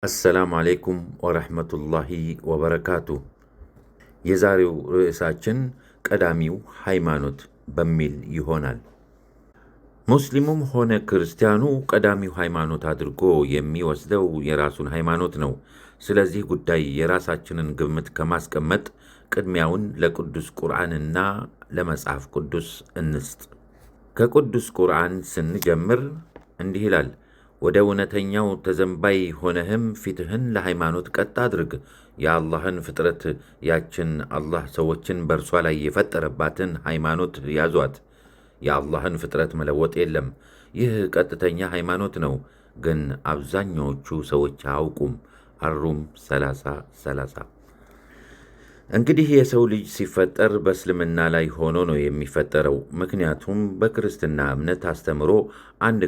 አሰላሙ አሌይኩም ወረሕመቱላሂ ወበረካቱ። የዛሬው ርዕሳችን ቀዳሚው ሃይማኖት በሚል ይሆናል። ሙስሊሙም ሆነ ክርስቲያኑ ቀዳሚው ሃይማኖት አድርጎ የሚወስደው የራሱን ሃይማኖት ነው። ስለዚህ ጉዳይ የራሳችንን ግምት ከማስቀመጥ ቅድሚያውን ለቅዱስ ቁርአንና ለመጽሐፍ ቅዱስ እንስጥ። ከቅዱስ ቁርአን ስንጀምር እንዲህ ይላል፣ ወደ እውነተኛው ተዘንባይ ሆነህም ፊትህን ለሃይማኖት ቀጥ አድርግ። የአላህን ፍጥረት ያችን አላህ ሰዎችን በእርሷ ላይ የፈጠረባትን ሃይማኖት ያዟት። የአላህን ፍጥረት መለወጥ የለም። ይህ ቀጥተኛ ሃይማኖት ነው፣ ግን አብዛኛዎቹ ሰዎች አያውቁም። አሩም 30:30። እንግዲህ የሰው ልጅ ሲፈጠር በእስልምና ላይ ሆኖ ነው የሚፈጠረው። ምክንያቱም በክርስትና እምነት አስተምሮ አንድ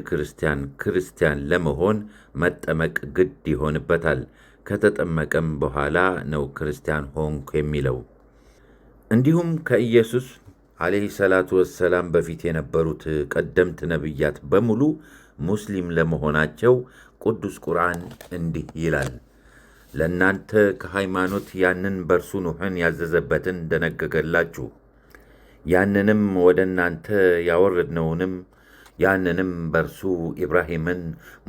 ክርስቲያን ለመሆን መጠመቅ ግድ ይሆንበታል። ከተጠመቀም በኋላ ነው ክርስቲያን ሆንኩ የሚለው። እንዲሁም ከኢየሱስ ዓለይሂ ሰላቱ ወሰላም በፊት የነበሩት ቀደምት ነቢያት በሙሉ ሙስሊም ለመሆናቸው ቅዱስ ቁርአን እንዲህ ይላል፣ ለእናንተ ከሃይማኖት ያንን በርሱ ኑሕን ያዘዘበትን ደነገገላችሁ፣ ያንንም ወደ እናንተ ያወረድነውንም ያንንም በርሱ ኢብራሂምን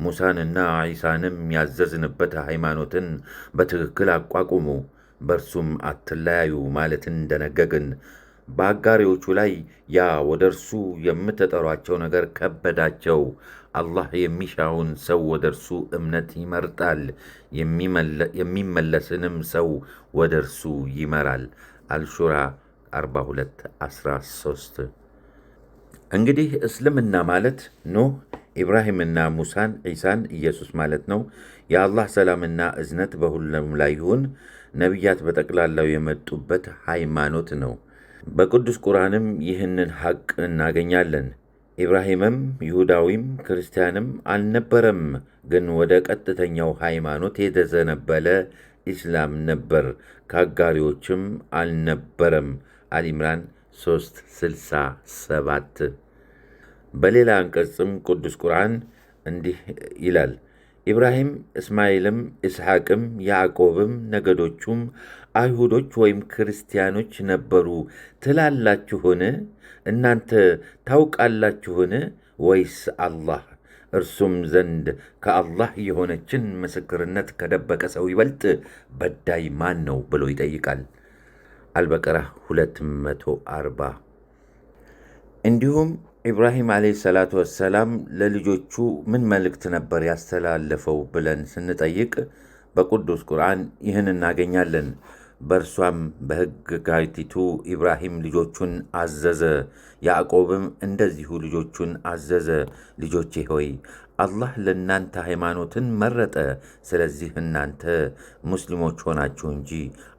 ሙሳንና ዒሳንም ያዘዝንበት ሃይማኖትን በትክክል አቋቁሙ፣ በርሱም አትለያዩ ማለትን ደነገግን። በአጋሪዎቹ ላይ ያ ወደ እርሱ የምትጠሯቸው ነገር ከበዳቸው። አላህ የሚሻውን ሰው ወደ እርሱ እምነት ይመርጣል፣ የሚመለስንም ሰው ወደ እርሱ ይመራል። አልሹራ 42:13። እንግዲህ እስልምና ማለት ኖህ፣ ኢብራሂምና ሙሳን፣ ዒሳን፣ ኢየሱስ ማለት ነው። የአላህ ሰላምና እዝነት በሁሉም ላይ ይሁን። ነቢያት በጠቅላላው የመጡበት ሃይማኖት ነው። በቅዱስ ቁርአንም ይህንን ሐቅ እናገኛለን። ኢብራሂምም ይሁዳዊም ክርስቲያንም አልነበረም፣ ግን ወደ ቀጥተኛው ሃይማኖት የተዘነበለ ኢስላም ነበር፣ ከአጋሪዎችም አልነበረም። አልኢምራን 3:67። በሌላ አንቀጽም ቅዱስ ቁርአን እንዲህ ይላል፣ ኢብራሂም፣ እስማኤልም፣ ኢስሐቅም፣ ያዕቆብም ነገዶቹም አይሁዶች ወይም ክርስቲያኖች ነበሩ ትላላችሁን? እናንተ ታውቃላችሁን? ወይስ አላህ? እርሱም ዘንድ ከአላህ የሆነችን ምስክርነት ከደበቀ ሰው ይበልጥ በዳይ ማን ነው ብሎ ይጠይቃል። አልበቀራ 240። እንዲሁም ኢብራሂም ዓለይሂ ሰላቱ ወሰላም ለልጆቹ ምን መልእክት ነበር ያስተላለፈው ብለን ስንጠይቅ በቅዱስ ቁርአን ይህን እናገኛለን። በእርሷም በሕግጋይቱ ኢብራሂም ልጆቹን አዘዘ፣ ያዕቆብም እንደዚሁ ልጆቹን አዘዘ። ልጆቼ ሆይ አላህ ለእናንተ ሃይማኖትን መረጠ፣ ስለዚህ እናንተ ሙስሊሞች ሆናችሁ እንጂ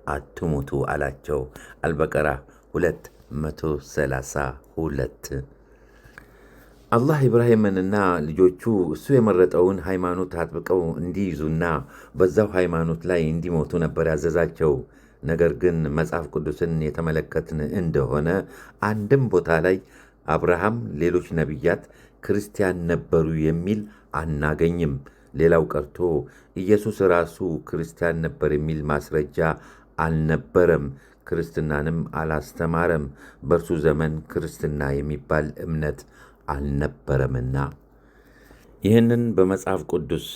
አትሙቱ አላቸው። አልበቀራ 232። አላህ ኢብራሂምንና ልጆቹ እሱ የመረጠውን ሃይማኖት አጥብቀው እንዲይዙና በዛው ሃይማኖት ላይ እንዲሞቱ ነበር ያዘዛቸው። ነገር ግን መጽሐፍ ቅዱስን የተመለከትን እንደሆነ አንድም ቦታ ላይ አብርሃም፣ ሌሎች ነቢያት ክርስቲያን ነበሩ የሚል አናገኝም። ሌላው ቀርቶ ኢየሱስ ራሱ ክርስቲያን ነበር የሚል ማስረጃ አልነበረም። ክርስትናንም አላስተማረም። በእርሱ ዘመን ክርስትና የሚባል እምነት አልነበረምና ይህንን በመጽሐፍ ቅዱስ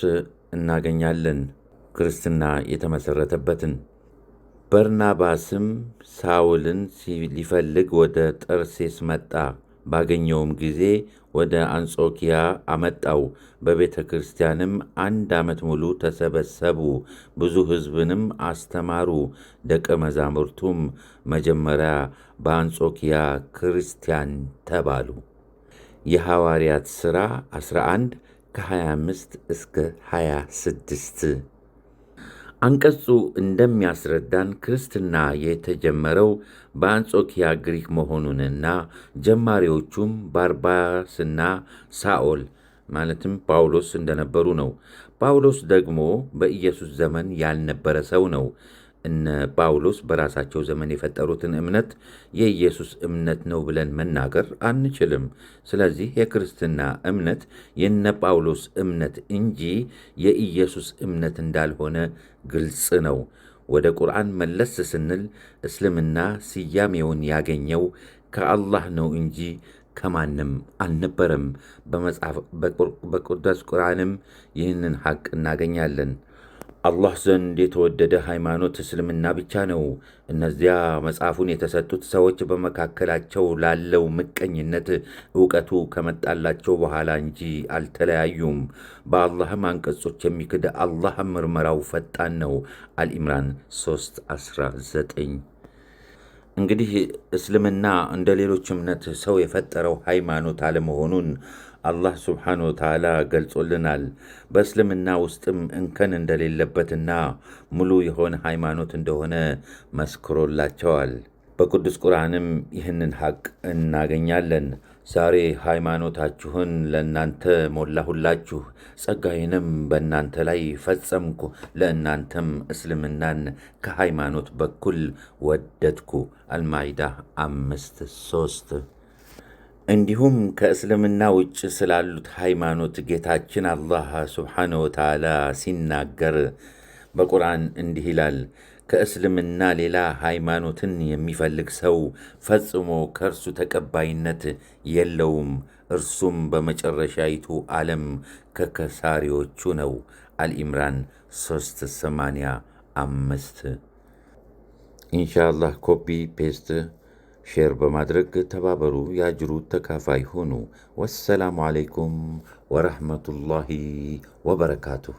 እናገኛለን። ክርስትና የተመሠረተበትን በርናባስም ሳውልን ሊፈልግ ወደ ጠርሴስ መጣ። ባገኘውም ጊዜ ወደ አንጾኪያ አመጣው። በቤተ ክርስቲያንም 1 ዓመት ሙሉ ተሰበሰቡ፣ ብዙ ሕዝብንም አስተማሩ። ደቀ መዛሙርቱም መጀመሪያ በአንጾኪያ ክርስቲያን ተባሉ። የሐዋርያት ሥራ 11 ከ25 እስከ 26። አንቀጹ እንደሚያስረዳን ክርስትና የተጀመረው በአንጾኪያ ግሪክ መሆኑንና ጀማሪዎቹም ባርባስና ሳኦል ማለትም ጳውሎስ እንደነበሩ ነው። ጳውሎስ ደግሞ በኢየሱስ ዘመን ያልነበረ ሰው ነው። እነ ጳውሎስ በራሳቸው ዘመን የፈጠሩትን እምነት የኢየሱስ እምነት ነው ብለን መናገር አንችልም። ስለዚህ የክርስትና እምነት የነ ጳውሎስ እምነት እንጂ የኢየሱስ እምነት እንዳልሆነ ግልጽ ነው። ወደ ቁርአን መለስ ስንል እስልምና ስያሜውን ያገኘው ከአላህ ነው እንጂ ከማንም አልነበረም። በቅዱስ ቁርአንም ይህንን ሐቅ እናገኛለን። አላህ ዘንድ የተወደደ ሃይማኖት እስልምና ብቻ ነው። እነዚያ መጽሐፉን የተሰጡት ሰዎች በመካከላቸው ላለው ምቀኝነት ዕውቀቱ ከመጣላቸው በኋላ እንጂ አልተለያዩም። በአላህም አንቀጾች የሚክድ አላህ ምርመራው ፈጣን ነው። አልኢምራን 3:19። እንግዲህ እስልምና እንደ ሌሎች እምነት ሰው የፈጠረው ሃይማኖት አለመሆኑን አላህ ስብሓን ወተዓላ ገልጾልናል። በእስልምና ውስጥም እንከን እንደሌለበትና ሙሉ የሆነ ሃይማኖት እንደሆነ መስክሮላቸዋል። በቅዱስ ቁርአንም ይህንን ሐቅ እናገኛለን። ዛሬ ሃይማኖታችሁን ለእናንተ ሞላሁላችሁ፣ ጸጋዬንም በእናንተ ላይ ፈጸምኩ፣ ለእናንተም እስልምናን ከሃይማኖት በኩል ወደድኩ። አልማኢዳ 5:3። እንዲሁም ከእስልምና ውጭ ስላሉት ሃይማኖት ጌታችን አላህ ስብሓነ ወተዓላ ሲናገር በቁርአን እንዲህ ይላል። ከእስልምና ሌላ ሃይማኖትን የሚፈልግ ሰው ፈጽሞ ከእርሱ ተቀባይነት የለውም፣ እርሱም በመጨረሻይቱ ዓለም ከከሳሪዎቹ ነው። አልኢምራን 3:85። ኢንሻአላህ ኮፒ ፔስት ሼር በማድረግ ተባበሩ፣ የአጅሩ ተካፋይ ሁኑ። ወሰላሙ ዓለይኩም ወረሕመቱላሂ ወበረካቱሁ።